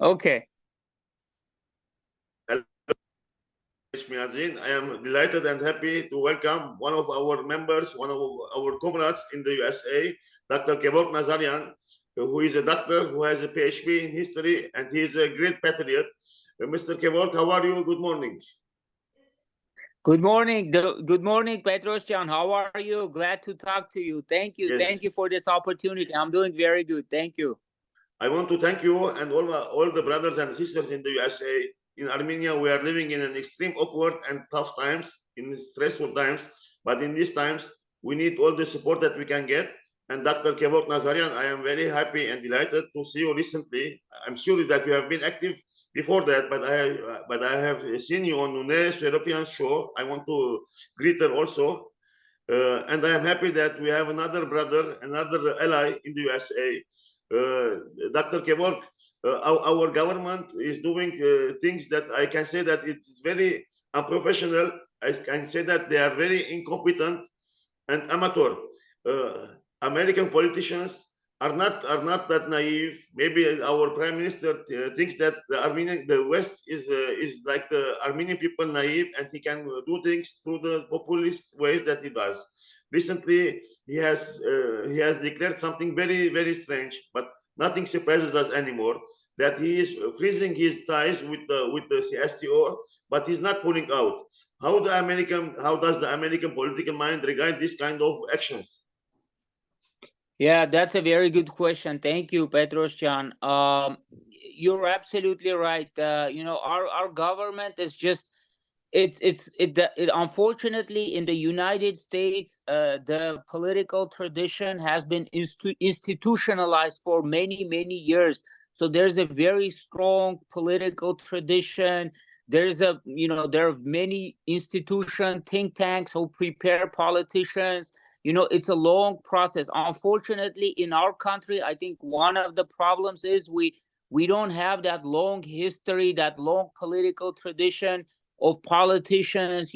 Okay. I am delighted and happy to welcome one of our members, one of our comrades in the USA, Dr. Gevorg Nazaryan, who is a doctor who has a PhD in history, and he is a great patriot. Mr. Gevorg, how are you? Good morning. Good morning. Good morning, Bedros John. How are you? Glad to talk to you. Thank you. Yes. Thank you for this opportunity. I'm doing very good. Thank you. I want to thank you and all the brothers and sisters in the USA. In Armenia, we are living in an extreme awkward and tough times, in stressful times. But in these times, we need all the support that we can get. And Dr. Gevorg Nazaryan, I am very happy and delighted to see you recently. I'm sure that you have been active before that, but I have seen you on UNES European show. I want to greet her also. And I am happy that we have another brother, another ally in the USA. Dr. Gevorg, our government is doing things that I can say that it's very unprofessional. I can say that they are very incompetent and amateur. American politicians are not that naive. Maybe our prime minister thinks that the West is like the Armenian people naive, and he can do things through the populist ways that he does. Recently, he has declared something very strange, but nothing surprises us anymore. That he is freezing his ties with the CSTO, but he's not pulling out. How does the American political mind regard this kind of actions? Yeah, that's a very good question. Thank you, Bedros John. You're absolutely right. Our government is just unfortunately in the United States, the political tradition has been institutionalized for many years. So there's a very strong political tradition. There are many institutions, think tanks who prepare politicians. It's a long process. Unfortunately, in our country, I think one of the problems is we don't have that long history, that long political tradition of politicians,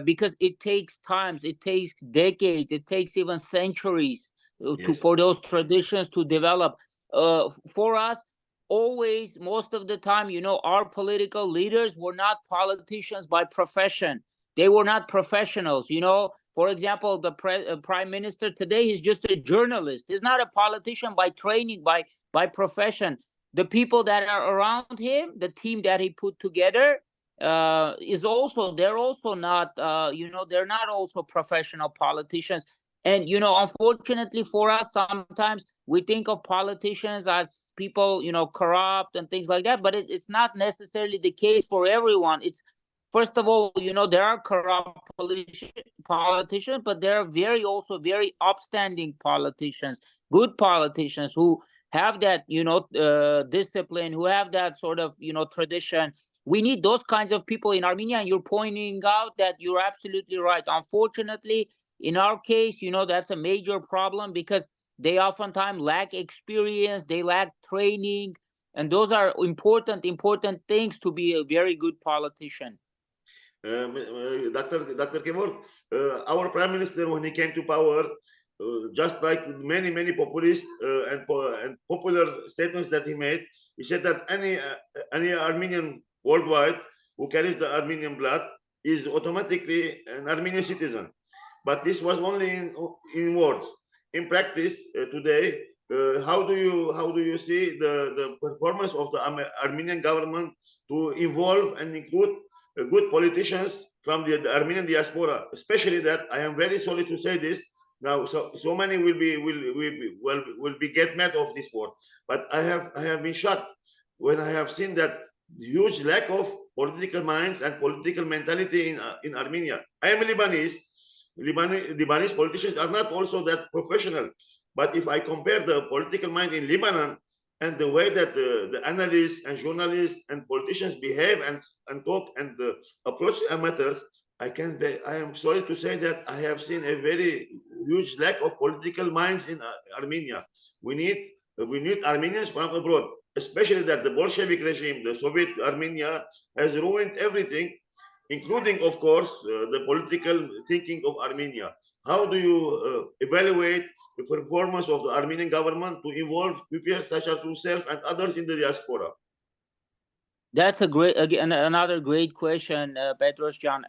because it takes times, it takes decades, it takes even centuries for those traditions to develop. For us, always, most of the time, our political leaders were not politicians by profession. They were not professionals. For example, the prime minister today is just a journalist. He's not a politician by training, by profession. The people that are around him, the team that he put together, they're also not, they're not also professional politicians. And, unfortunately for us, sometimes we think of politicians as people, corrupt and things like that, but it's not necessarily the case for everyone. First of all, there are corrupt politicians, but there are also very upstanding politicians, good politicians who have that, discipline, who have that sort of, tradition. We need those kinds of people in Armenia, and you're pointing out that you're absolutely right. Unfortunately, in our case, that's a major problem because they oftentimes lack experience, they lack training, and those are important things to be a very good politician. Dr. Gevorg, our prime minister, when he came to power, just like many populist and popular statements that he made, he said that any Armenian worldwide who carries the Armenian blood is automatically an Armenian citizen. But this was only in words. In practice, today, how do you see the performance of the Armenian government to involve and include good politicians from the Armenian diaspora? Especially that I am very sorry to say this. Now, so many will be get mad of this word, but I have been shocked when I have seen that huge lack of political minds and political mentality in Armenia. I am Lebanese. Lebanese politicians are not also that professional, but if I compare the political mind in Lebanon and the way that the analysts and journalists and politicians behave and talk and approach matters, I am sorry to say that I have seen a very huge lack of political minds in Armenia. We need Armenians from abroad, especially that the Bolshevik regime, the Soviet Armenia, has ruined everything, including, of course, the political thinking of Armenia. How do you evaluate the performance of the Armenian government to involve people such as yourself and others in the diaspora? That's a great, again, another great question, Bedros Can.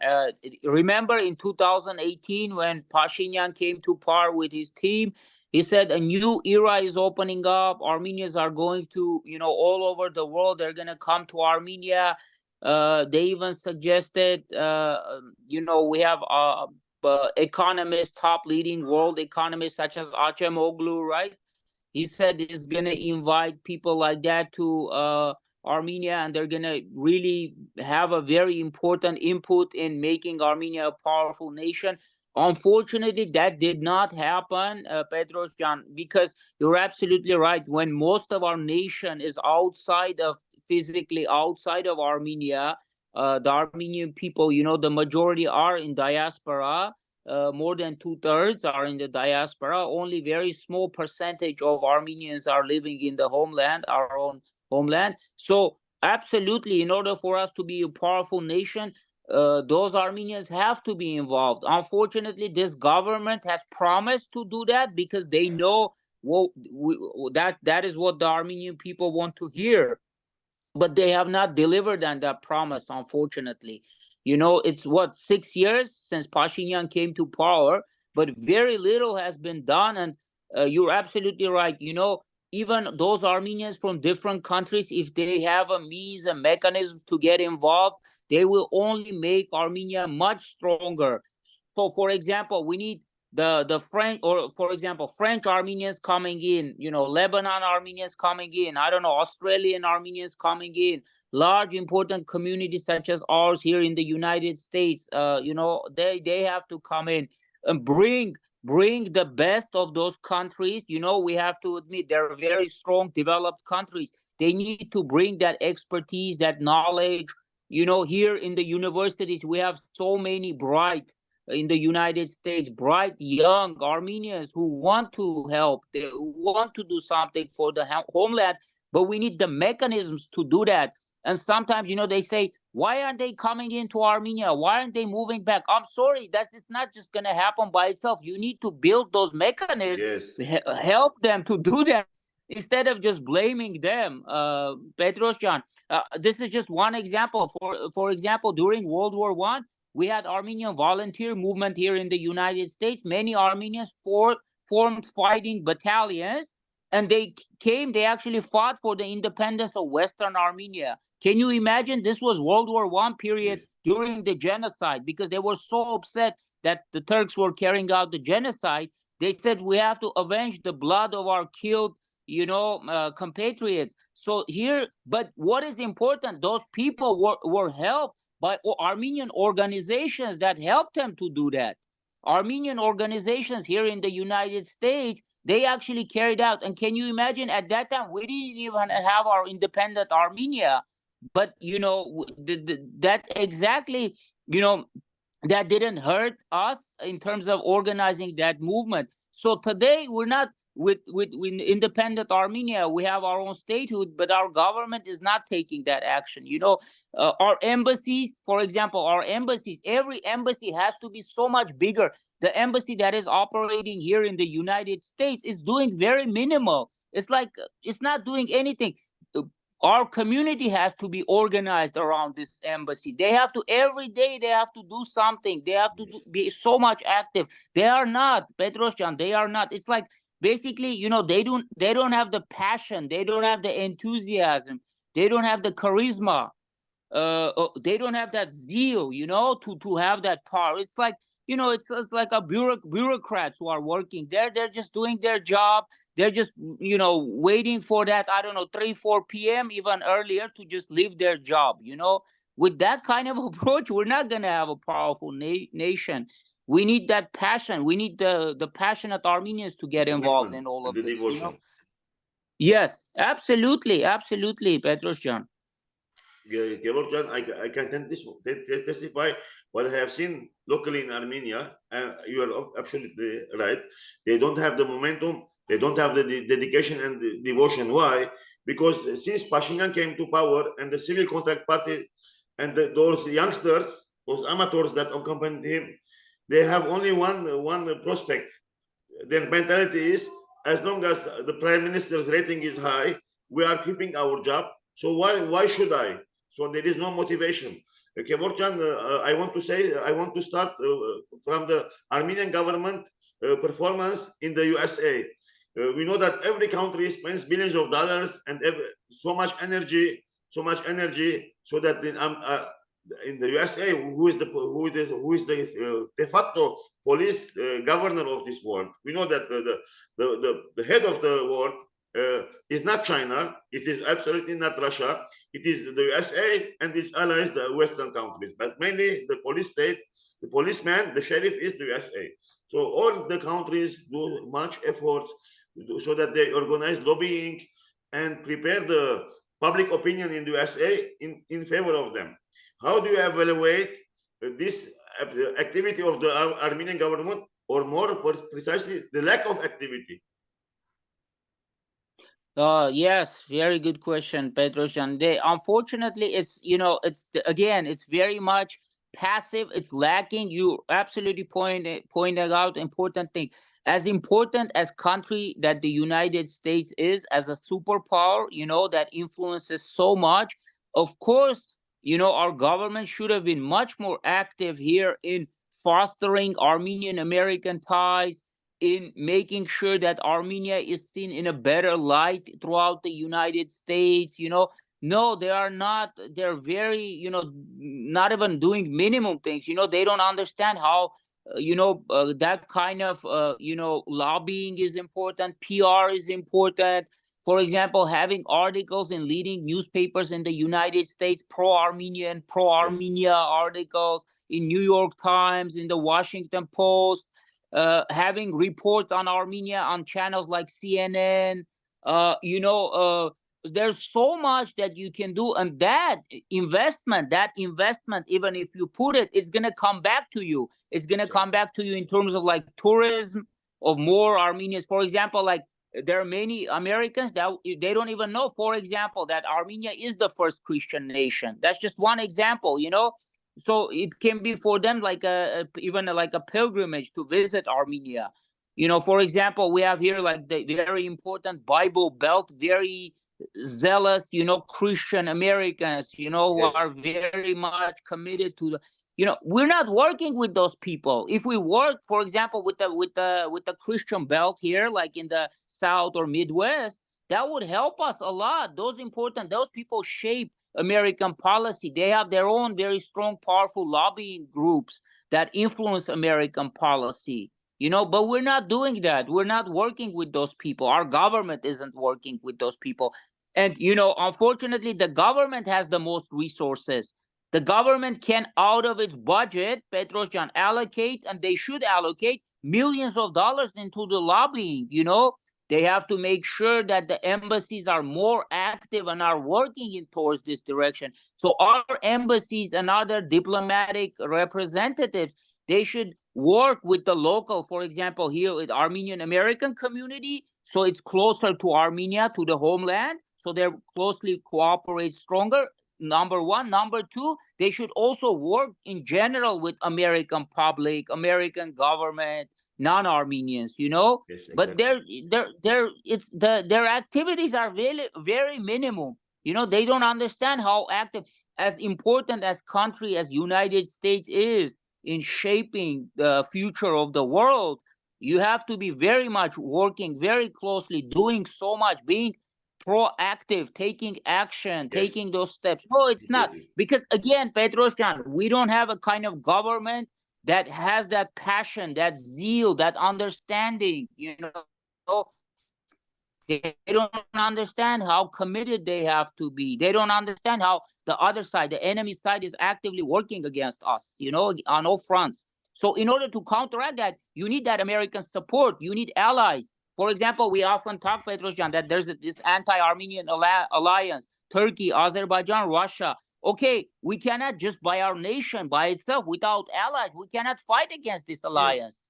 Remember in 2018 when Pashinyan came to power with his team, he said a new era is opening up. Armenians are going to, all over the world, they're going to come to Armenia. They even suggested, we have economists, top leading world economists such as Acemoglu, right? He said he's going to invite people like that to Armenia, and they're going to really have a very important input in making Armenia a powerful nation. Unfortunately, that did not happen, Bedros Can, because you're absolutely right. When most of our nation is physically outside of Armenia, the Armenian people, the majority are in diaspora. More than 2/3 are in the diaspora. Only very small percentage of Armenians are living in the homeland, our own homeland. So absolutely, in order for us to be a powerful nation, those Armenians have to be involved. Unfortunately, this government has promised to do that because they know that is what the Armenian people want to hear, but they have not delivered on that promise, unfortunately. It's what, 6 years since Pashinyan came to power, but very little has been done. And you're absolutely right. Even those Armenians from different countries, if they have a means and mechanism to get involved, they will only make Armenia much stronger. So, for example, we need the French, or for example, French Armenians coming in, Lebanon Armenians coming in, I don't know, Australian Armenians coming in, large important communities such as ours here in the United States. They have to come in and bring the best of those countries. We have to admit they're very strong, developed countries. They need to bring that expertise, that knowledge. Here in the universities, we have so many bright, in the United States, bright young Armenians who want to help, they want to do something for the homeland, but we need the mechanisms to do that. And sometimes, they say, why aren't they coming into Armenia? Why aren't they moving back? I'm sorry, it's not just going to happen by itself. You need to build those mechanisms, Yes. help them to do that instead of just blaming them. Bedros Can, this is just one example. For example, during World War I, we had Armenian volunteer movement here in the United States. Many Armenians formed fighting battalions, and they actually fought for the independence of Western Armenia. Can you imagine? This was World War I period, Yes. during the genocide, because they were so upset that the Turks were carrying out the genocide. They said, we have to avenge the blood of our killed, compatriots. So here, but what is important, those people were helped by Armenian organizations that helped them to do that. Armenian organizations here in the United States, they actually carried out. And can you imagine, at that time, we didn't even have our independent Armenia. But, that exactly, that didn't hurt us in terms of organizing that movement. So today we're not with independent Armenia. We have our own statehood, but our government is not taking that action. Our embassies, for example, every embassy has to be so much bigger. The embassy that is operating here in the United States is doing very minimal. It's like it's not doing anything. Our community has to be organized around this embassy. They have to, every day they have to do something. They have to be so much active. They are not, Bedros Can, they are not. It's like, basically, they don't have the passion, they don't have the enthusiasm, they don't have the charisma, they don't have that zeal, to have that power. It's like, it's like a bureaucrats who are working there. They're just doing their job. They're just, waiting for that, I don't know, 3-4 p.m., even earlier, to just leave their job. With that kind of approach, we're not going to have a powerful nation. We need that passion. We need the passionate Armenians to get involved in all of the this. devotion. Yes, absolutely, Bedros Can. Gevorg, I can testify what I have seen locally in Armenia, and you are absolutely right. They don't have the momentum, they don't have the dedication and the devotion. Why? Because since Pashinyan came to power and the civil contract party and those youngsters, those amateurs that accompanied him, they have only one prospect. Their mentality is, as long as the prime minister's rating is high, we are keeping our job. So why should I? So there is no motivation. Gevorg, I want to start from the Armenian government performance in the USA. We know that every country spends billions of dollars and so much energy, so that in the USA, who is the de facto police governor of this world? We know that the head of the world is not China. It is absolutely not Russia. It is the USA and its allies, the Western countries. But mainly the police state, the policeman, the sheriff is the USA. So all the countries do much efforts so that they organize lobbying and prepare the public opinion in the USA in favor of them. How do you evaluate this activity of the Armenian government, or more precisely, the lack of activity? Yes, very good question, Bedros. Unfortunately, it's very much passive. It's lacking. You absolutely pointed out important thing. As important as country that the United States is as a superpower, that influences so much. Of course, our government should have been much more active here in fostering Armenian American ties, in making sure that Armenia is seen in a better light throughout the United States. No, they are not. They're very, not even doing minimum things. They don't understand how, that kind of, lobbying is important. PR is important. For example, having articles in leading newspapers in the United States, pro-Armenian, pro-Armenia articles in New York Times, in the Washington Post, having reports on Armenia on channels like CNN. There's so much that you can do, and that investment, even if you put it, it's gonna come back to you. It's gonna come back to you in terms of like tourism of more Armenians. For example, like there are many Americans that they don't even know, for example, that Armenia is the first Christian nation. That's just one example, So it can be for them like even like a pilgrimage to visit Armenia. For example, we have here like the very important Bible Belt, very zealous, Christian Americans, who are very much committed to the, we're not working with those people. If we work, for example, with the Christian Belt here, like in the South or Midwest, that would help us a lot. Those people shape American policy. They have their own very strong, powerful lobbying groups that influence American policy. But we're not doing that. We're not working with those people. Our government isn't working with those people. And, unfortunately, the government has the most resources. The government can, out of its budget, Bedros, allocate, and they should allocate millions of dollars into the lobbying. They have to make sure that the embassies are more active and are working towards this direction. So our embassies and other diplomatic representatives, they should work with the local, for example, here with Armenian American community, so it's closer to Armenia, to the homeland, so they closely cooperate stronger. Number one. Number two, they should also work in general with American public, American government, non-Armenians, Yes, exactly. But their activities are very, very minimum. They don't understand how active, as important as country as United States is in shaping the future of the world. You have to be very much working very closely, doing so much, being proactive, taking action, taking those steps. No, it's not. Because again, Bedros, we don't have a kind of government that has that passion, that zeal, that understanding. They don't understand how committed they have to be. They don't understand how the other side, the enemy side, is actively working against us, on all fronts. So in order to counteract that, you need that American support. You need allies. For example, we often talk, Bedros, that there's this anti-Armenian alliance, Turkey, Azerbaijan, Russia. Okay, we cannot just by our nation, by itself, without allies, we cannot fight against this alliance.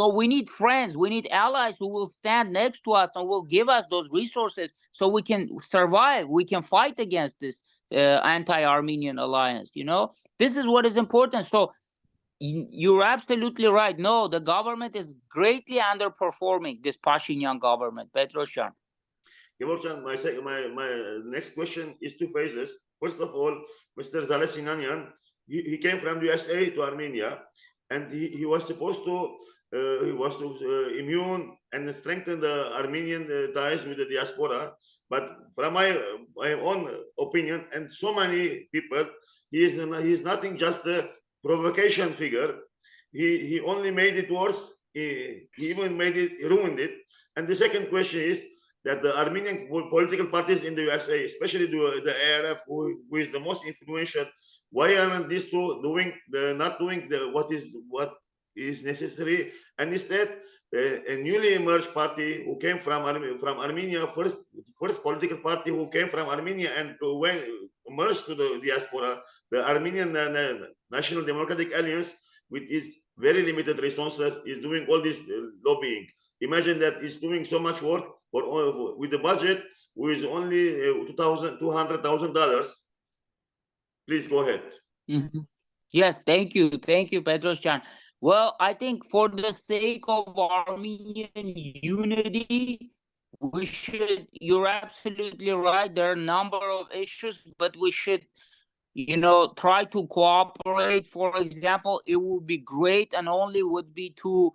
So we need friends, we need allies who will stand next to us and will give us those resources so we can survive, we can fight against this anti-Armenian alliance. This is what is important. So you're absolutely right. No, the government is greatly underperforming, this Pashinyan government, Bedros. Gevorg, my next question is two phases. First of all, Mr. Zalesinanian, he came from the USA to Armenia, and he was supposed to immune and strengthen the Armenian ties with the diaspora. But from my own opinion, and so many people, he is nothing just a provocation figure. He only made it worse. He even ruined it. And the second question is that the Armenian political parties in the USA, especially the ARF, who is the most influential, why aren't these two not doing what is necessary, and instead a newly emerged party who came from Armenia, first political party who came from Armenia and merged to the diaspora, the Armenian National Democratic Alliance, with its very limited resources, is doing all this lobbying. Imagine that it's doing so much work with the budget with only $200,000. Please go ahead. Mhm. Yes, thank you, Bedros Can. Well, I think for the sake of Armenian unity, we should. You're absolutely right. There are a number of issues, but we should, try to cooperate. For example, it would be great, and only would be to,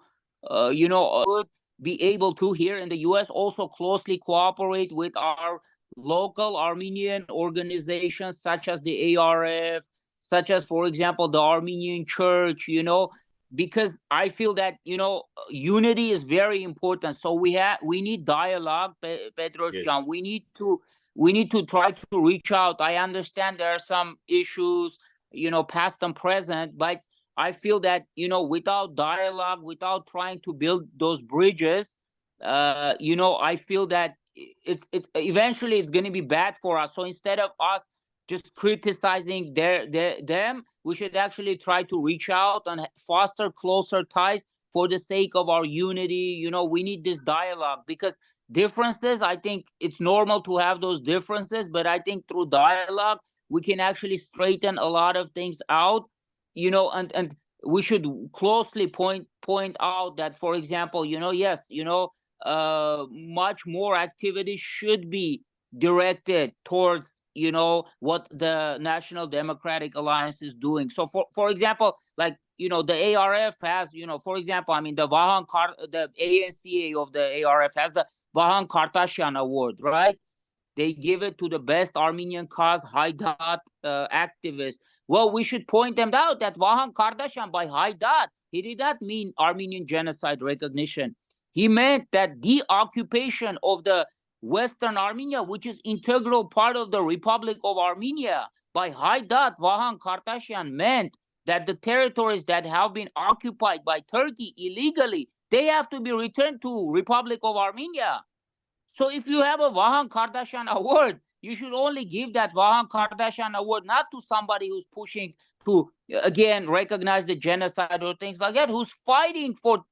would be able to here in the U.S. also closely cooperate with our local Armenian organizations such as the ARF, such as, for example, the Armenian Church, because I feel that, unity is very important. So we need dialogue, Pedros Yes. John. We need to try to reach out. I understand there are some issues, past and present, but I feel that, without dialogue, without trying to build those bridges, I feel that it's eventually it's going to be bad for us. So instead of us just criticizing them, we should actually try to reach out and foster closer ties for the sake of our unity. We need this dialogue, because differences, I think it's normal to have those differences, but I think through dialogue we can actually straighten a lot of things out, and we should closely point out that, for example, yes, much more activity should be directed towards what the National Democratic Alliance is doing. So for example, like the ARF has, for example, I mean, the ANCA of the ARF has the Vahan Kartasyan Award, right? They give it to the best Armenian cause Haidat activist. Well, we should point them out that Vahan Kartasyan, by Haidat, he did not mean Armenian genocide recognition. He meant that the occupation of the Western Armenia, which is integral part of the Republic of Armenia. By Haidat, Vahan Kartasyan meant that the territories that have been occupied by Turkey illegally, they have to be returned to Republic of Armenia. So if you have a Vahan Kartasyan award, you should only give that Vahan Kartasyan award not to somebody who's pushing to, again, recognize the genocide or things like that, who's fighting for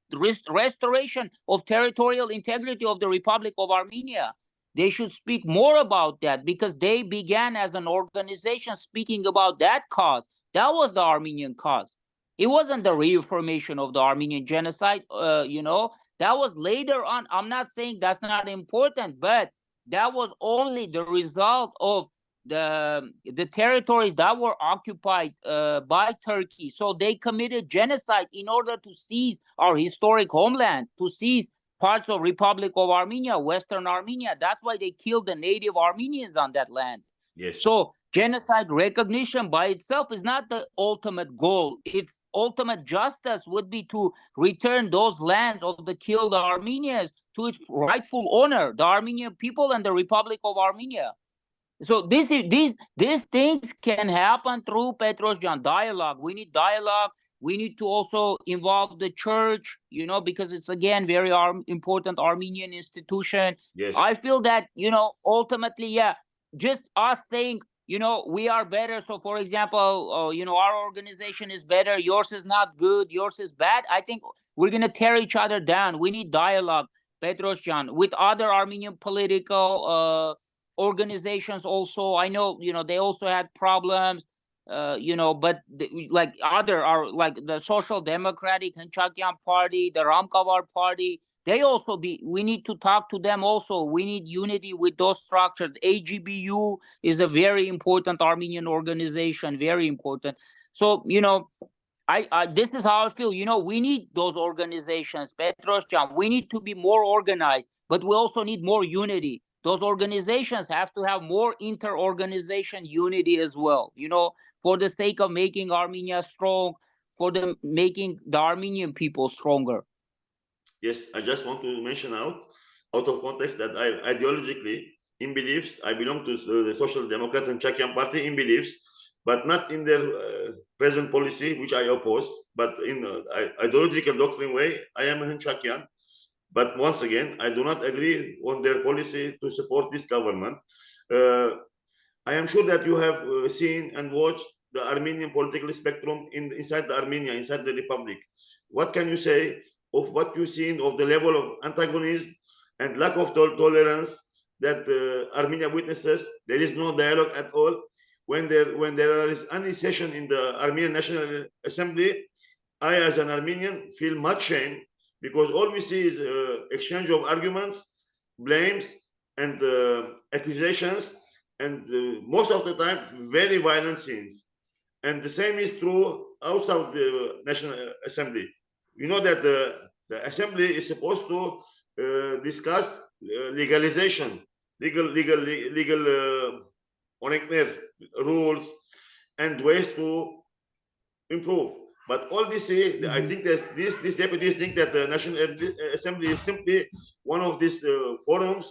restoration of territorial integrity of the Republic of Armenia. They should speak more about that, because they began as an organization speaking about that cause. That was the Armenian cause. It wasn't the reaffirmation of the Armenian genocide, that was later on. I'm not saying that's not important, but that was only the result of the territories that were occupied by Turkey. So they committed genocide in order to seize our historic homeland, to seize parts of Republic of Armenia, Western Armenia. That's why they killed the native Armenians on that land. Yes. So genocide recognition by itself is not the ultimate goal. It's ultimate justice would be to return those lands of the killed Armenians to its rightful owner, the Armenian people and the Republic of Armenia. So these things can happen through Petrosyan dialogue. We need dialogue. We need to also involve the church, because it's, again, very important Armenian institution. Yes. I feel that, ultimately, yeah, just us saying, we are better. So, for example, our organization is better. Yours is not good. Yours is bad. I think we're going to tear each other down. We need dialogue, Petrosyan, with other Armenian political organizations also. I know, they also had problems, but like the Social Democratic Hanchakian Party, the Ramkavar Party, they also we need to talk to them also. We need unity with those structures. AGBU is a very important Armenian organization, very important. So, I this is how I feel. We need those organizations, Petrosjan. We need to be more organized, but we also need more unity. Those organizations have to have more inter-organization unity as well, for the sake of making Armenia strong, for making the Armenian people stronger. Yes, I just want to mention out of context, that I ideologically, in beliefs, I belong to the Social Democrat and Czechian Party in beliefs, but not in their present policy, which I oppose, but in ideological doctrine way, I am a Hunchakian. But once again, I do not agree on their policy to support this government. I am sure that you have seen and watched the Armenian political spectrum inside the Armenia, inside the Republic. What can you say of what you've seen of the level of antagonism and lack of tolerance that Armenia witnesses? There is no dialogue at all. When there is any session in the Armenian National Assembly, I, as an Armenian, feel much shame, because all we see is exchange of arguments, blames, and accusations, and most of the time very violent scenes. And the same is true outside the National Assembly. You know that the Assembly is supposed to discuss legalization, legal rules and ways to improve. But all this, I think that these deputies think that the National Assembly is simply one of these forums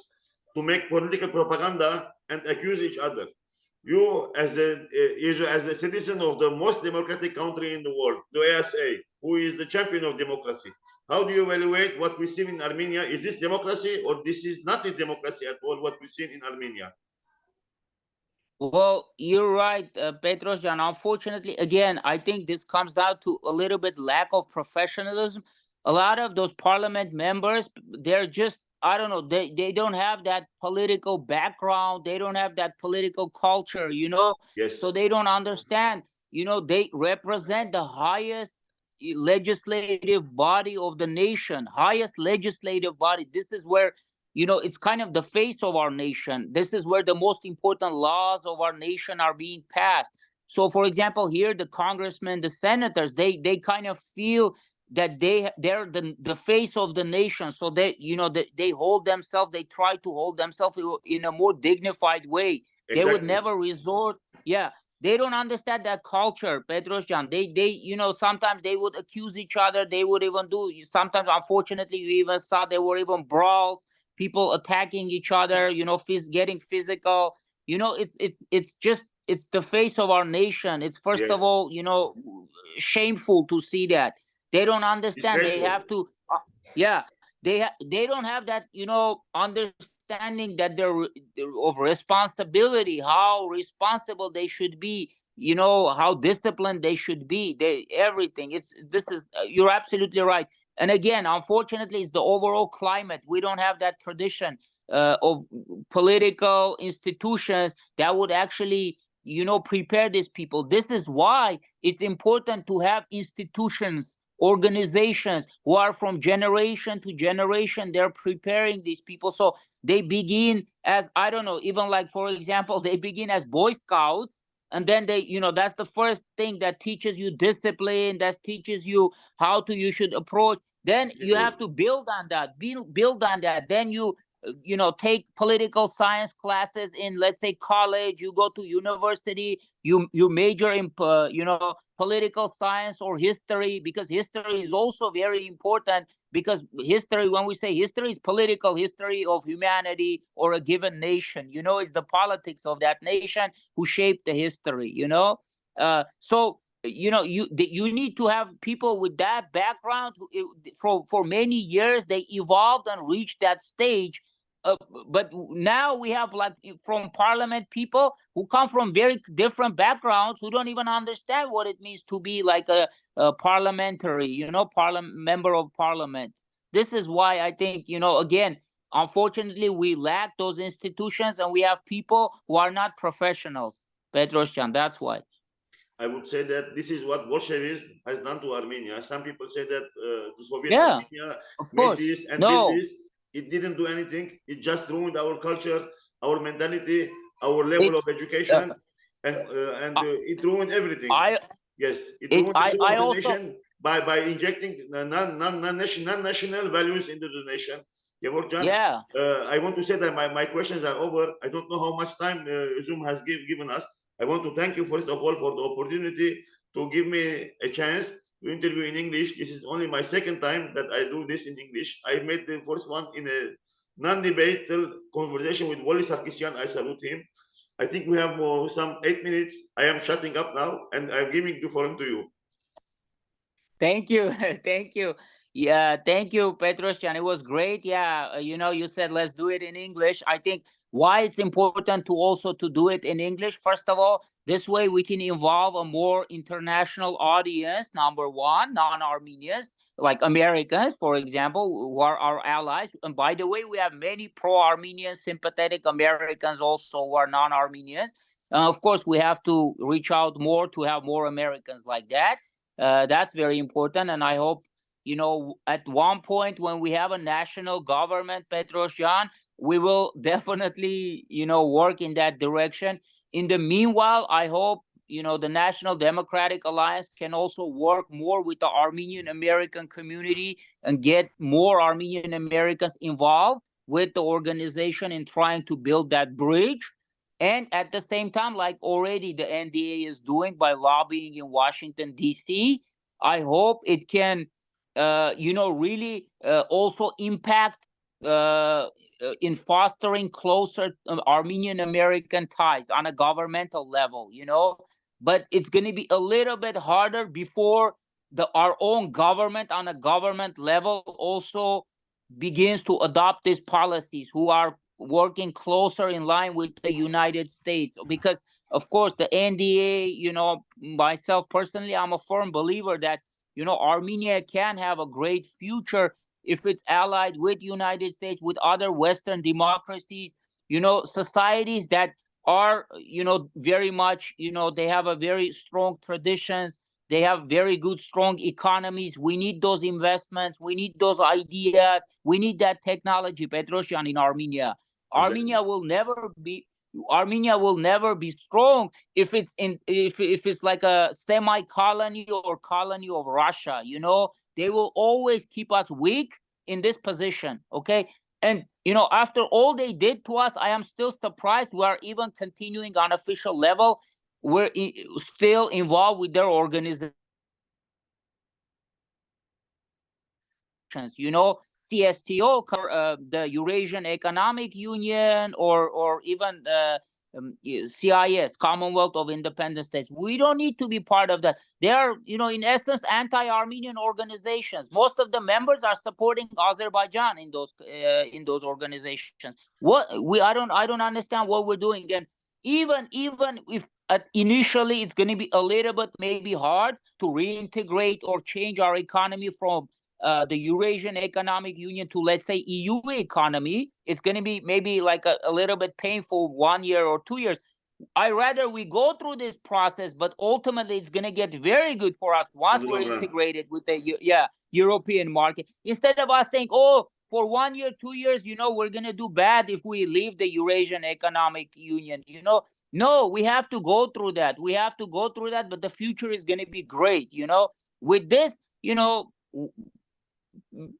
to make political propaganda and accuse each other. You, as a citizen of the most democratic country in the world, the USA, who is the champion of democracy, how do you evaluate what we see in Armenia? Is this democracy, or this is not a democracy at all, what we see in Armenia? Well, you're right, Petrosjan. Unfortunately, again, I think this comes down to a little bit lack of professionalism. A lot of those parliament members, they're just, I don't know, they don't have that political background. They don't have that political culture, Yes. So they don't understand, they represent the highest legislative body of the nation, highest legislative body. This is where it's kind of the face of our nation. This is where the most important laws of our nation are being passed. So, for example, here the congressmen, the senators, they kind of feel that they're the face of the nation. So they they hold themselves. They try to hold themselves in a more dignified way. Exactly. They would never resort. Yeah. They don't understand that culture, Petrosjan. They sometimes they would accuse each other. They would even do. Sometimes, unfortunately, you even saw there were even brawls, people attacking each other, getting physical. It's the face of our nation. It's first of all, shameful to see that. They don't understand. They have to, they don't have that, understanding that they're of responsibility, how responsible they should be, how disciplined they should be. Everything. You're absolutely right. And again, unfortunately, it's the overall climate. We don't have that tradition of political institutions that would actually, prepare these people. This is why it's important to have institutions, organizations who are from generation to generation. They're preparing these people. So they begin as, I don't know, even like, for example, they begin as Boy Scouts. And then that's the first thing that teaches you discipline, that teaches you how you should approach. Then you have to build on that, build on that. Then you take political science classes in, let's say, college. You go to university, you major in political science or history, because history is also very important. Because history, when we say history, is political history of humanity or a given nation. It's the politics of that nation who shaped the history. So you need to have people with that background. For many years they evolved and reached that stage. But now we have, like, from parliament, people who come from very different backgrounds, who don't even understand what it means to be like a parliamentary, member of parliament. This is why I think, again, unfortunately, we lack those institutions, and we have people who are not professionals, Petrosjan. That's why. I would say that this is what Bolshevism has done to Armenia. Some people say that the Soviet Yeah, Armenia of made course. this and built No, this. It didn't do anything. It just ruined our culture, our mentality, our level it's of education, it ruined everything. I Yes, it ruined the soul I of the also, nation by injecting non-national values into the nation. Gevorg, yeah. I want to say that my questions are over. I don't know how much time Zoom has given us. I want to thank you first of all for the opportunity to give me a chance to interview in English. This is only my second time that I do this in English. I made the first one in a non-debatable conversation with Wally Sarkisian. I salute him. I think we have some 8 minutes. I am shutting up now and I'm giving the forum to you. Thank you. Thank you. Yeah, thank you, Petrosyan. It was great. Yeah, you said let's do it in English. I think why it's important to also to do it in English. First of all, this way we can involve a more international audience. Number one, non-Armenians, like Americans, for example, who are our allies. And by the way, we have many pro-Armenian sympathetic Americans also who are non-Armenians. Of course, we have to reach out more to have more Americans like that. That's very important, and I hope at one point when we have a national government, Petrosyan, we will definitely work in that direction. In the meanwhile, I hope the National Democratic Alliance can also work more with the Armenian American community and get more Armenian Americans involved with the organization in trying to build that bridge. And at the same time, like already the NDA is doing by lobbying in Washington, D.C., I hope it can, really also impact in fostering closer Armenian American ties on a governmental level. But it's going to be a little bit harder before our own government on a government level also begins to adopt these policies, who are working closer in line with the United States. Because, of course, the NDA, myself personally, I'm a firm believer that, Armenia can have a great future if it's allied with United States, with other Western democracies, societies that are, very much, they have a very strong traditions. They have very good, strong economies. We need those investments. We need those ideas. We need that technology, Petrosyan, in Armenia. Exactly. Armenia will never be strong if it's like a semi-colony or colony of Russia. They will always keep us weak in this position. Okay. And after all they did to us, I am still surprised we are even continuing on official level. We're still involved with their organization. CSTO, the Eurasian Economic Union, or even CIS, Commonwealth of Independent States. We don't need to be part of that. They are, in essence, anti-Armenian organizations. Most of the members are supporting Azerbaijan in those organizations. I don't understand what we're doing. And even if initially it's going to be a little bit maybe hard to reintegrate or change our economy from the Eurasian Economic Union to, let's say, EU economy, it's going to be maybe like a little bit painful 1 year or 2 years. I rather we go through this process, but ultimately it's going to get very good for us once we're integrated with the European market. Instead of us saying, oh, for 1 year, 2 years, we're going to do bad if we leave the Eurasian Economic Union. No, we have to go through that. But the future is going to be great. With this,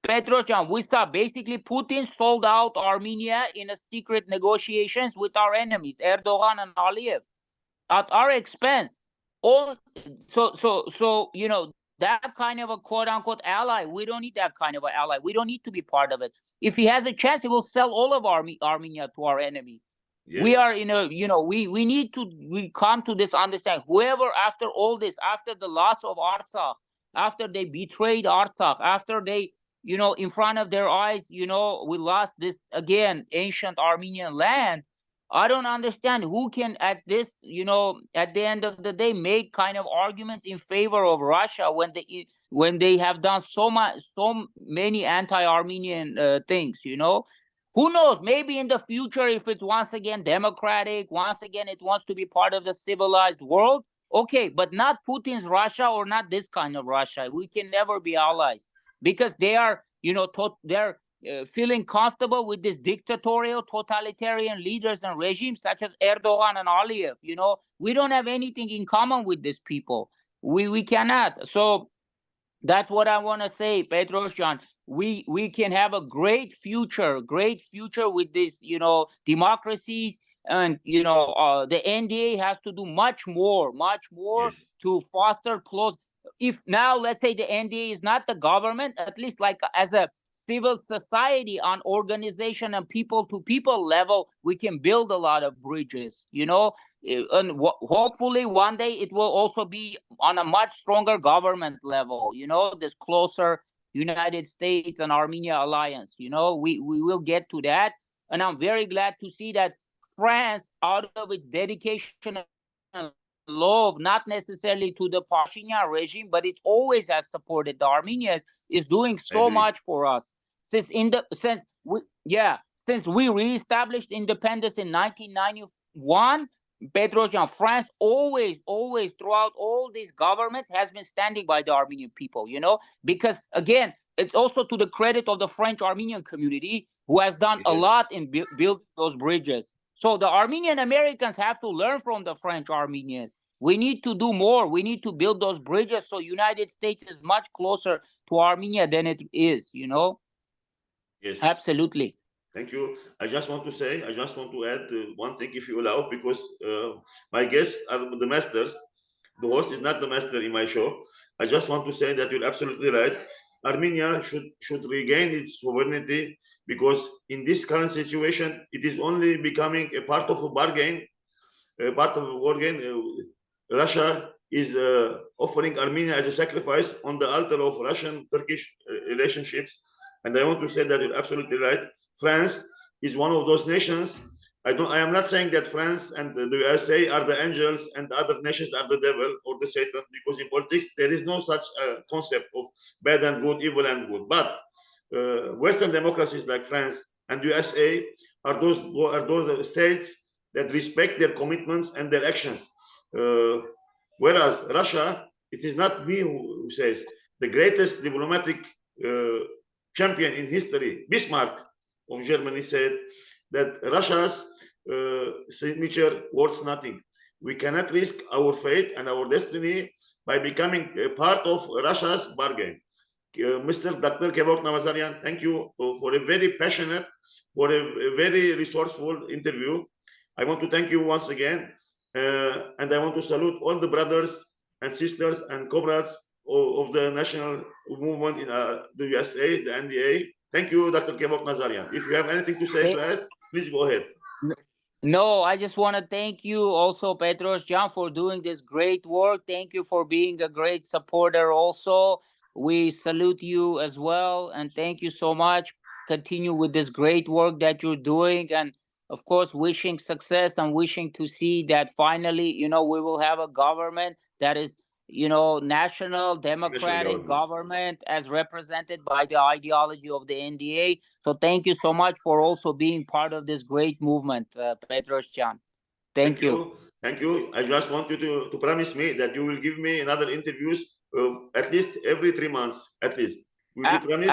Petrosyan, we saw basically Putin sold out Armenia in a secret negotiations with our enemies, Erdogan and Aliyev, at our expense. That kind of a quote unquote ally, we don't need that kind of an ally. We don't need to be part of it. If he has a chance, he will sell all of Armenia to our enemy. Yes. We are in a, we come to this understanding. Whoever, after all this, after the loss of Artsakh, after they betrayed Artsakh, after they, in front of their eyes, we lost this, again, ancient Armenian land. I don't understand who can at this, at the end of the day, make kind of arguments in favor of Russia when they have done so many anti-Armenian things, Who knows? Maybe in the future, if it's once again democratic, once again it wants to be part of the civilized world, Okay, but not Putin's Russia or not this kind of Russia. We can never be allies because they are, they're feeling comfortable with these dictatorial, totalitarian leaders and regimes such as Erdogan and Aliyev. We don't have anything in common with these people. We cannot. So that's what I want to say, Bedros John. We can have a great future with this, democracies, and the NDA has to do much more Yes. to foster close. If now, let's say the NDA is not the government, at least like as a civil society on organization and people to people level, we can build a lot of bridges, and hopefully one day it will also be on a much stronger government level, this closer United States and Armenia alliance. We will get to that. And I'm very glad to see that France, out of its dedication and love, not necessarily to the Pashinyan regime, but it always has supported the Armenians, is doing so much for us. Since we reestablished independence in 1991, Bedros, France always throughout all these governments has been standing by the Armenian people, because again, it's also to the credit of the French Armenian community who has done a lot in building those bridges. So the Armenian Americans have to learn from the French Armenians. We need to do more. We need to build those bridges so United States is much closer to Armenia than it is, Yes. Absolutely. Thank you. I just want to add one thing, if you allow, because my guests are the masters. The host is not the master in my show. I just want to say that you're absolutely right. Armenia should regain its sovereignty, because in this current situation, it is only becoming a part of a bargain, Russia is offering Armenia as a sacrifice on the altar of Russian-Turkish relationships. And I want to say that you're absolutely right. France is one of those nations. I am not saying that France and the USA are the angels and the other nations are the devil or the Satan, because in politics there is no such concept of bad and good, evil and good. But Western democracies like France and USA are those states that respect their commitments and their actions. Whereas Russia, it is not me who says, the greatest diplomatic champion in history, Bismarck of Germany, said that Russia's signature worth nothing. We cannot risk our fate and our destiny by becoming a part of Russia's bargain. Mr. Dr. Gevorg Nazaryan, thank you for a very passionate, for a very resourceful interview. I want to thank you once again, and I want to salute all the brothers and sisters and comrades of the national movement in the USA, the NDA. Thank you, Dr. Gevorg Nazaryan. If you have anything to say to us, please go ahead. No, I just want to thank you also, Bedros John, for doing this great work. Thank you for being a great supporter also. We salute you as well, and thank you so much. Continue with this great work that you're doing, and of course, wishing success and wishing to see that finally, we will have a government that is, national democratic government as represented by the ideology of the NDA. So thank you so much for also being part of this great movement, Bedros John. Thank you. Thank you. I just want you to promise me that you will give me another interviews at least every 3 months, at least. Will you promise?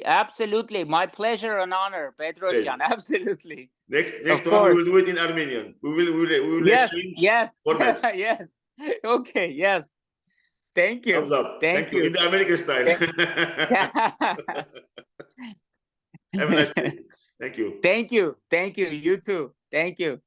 Absolutely. My pleasure and honor, Bedros John. Absolutely. Next one, we will do it in Armenian. We will exchange. Yes. Yes. Okay. Yes. Thank you. Thumbs up. Thank you. In the American style. Have a nice day. Thank you. Thank you. You too. Thank you.